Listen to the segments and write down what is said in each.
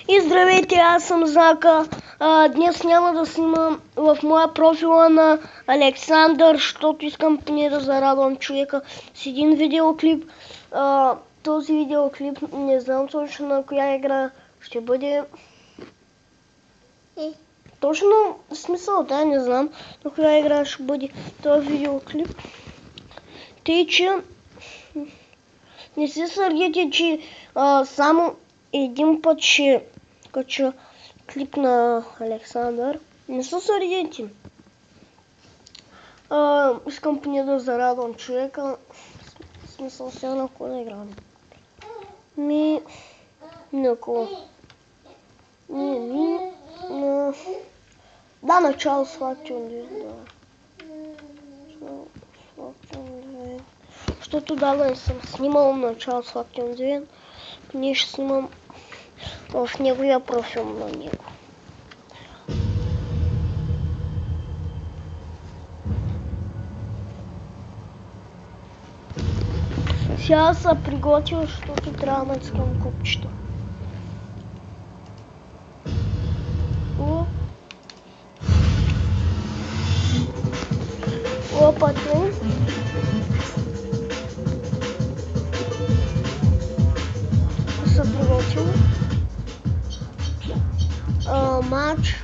И здравейте, аз съм Зака. Днес няма да снимам в моя профила на Александър, защото искам поне да зарадвам човека с един видеоклип. Този видеоклип не знам точно на коя игра ще бъде. Точно в смисъл, да, не знам на коя игра ще бъде този видеоклип. Тъй, че не се сърдите, че само един път ще кача клип на Александър. Не се сърдите. Искам поне да зарадвам човека. В смисъл, сега на кой да играм? На кого? Да, на Charles Faction 2. Защото не съм снимал на Charles Faction 2. Ние ще снимам в неговия профил на него. Сега се приготвя, защото трябва да натискам копчето. Опътен. Се приготвя. Матч.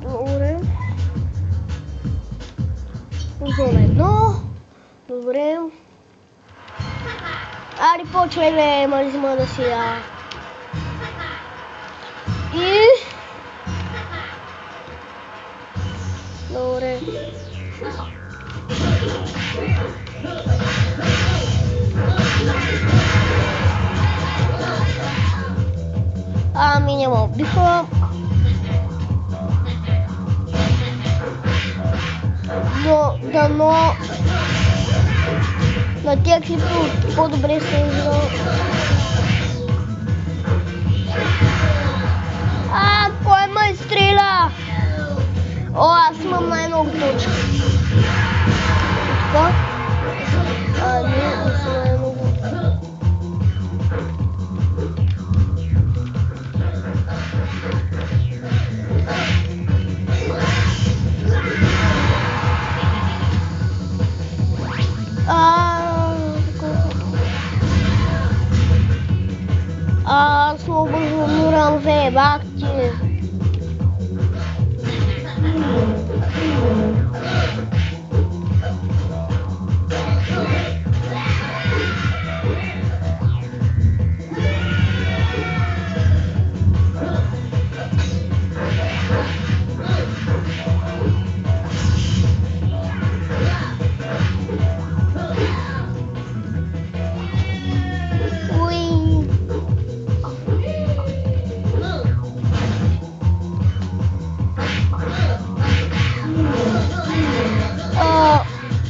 Добре. Зона 1. Добре. Ари, почвай, бе, маризма да си я. И... Добре. Няма биха. Дано на тия клипи по-добре се изглежда. Кой ме стреля? Аз имам най-много точки. Така? Не съм най-много. Аз много бързо умирам, бах ти.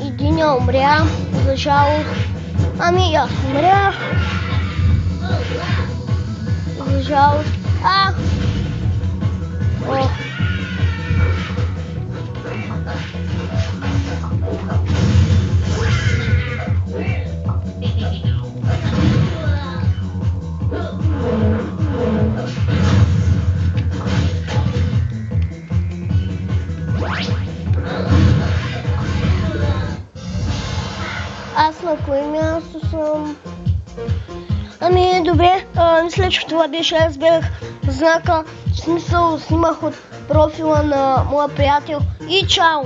Единия умря, за жалост. Аз умрях. За жалост. Аз на кое място съм? Добре, мисля, че това беше. Аз бях Зака. В смисъл, снимах от профила на моя приятел. И чао!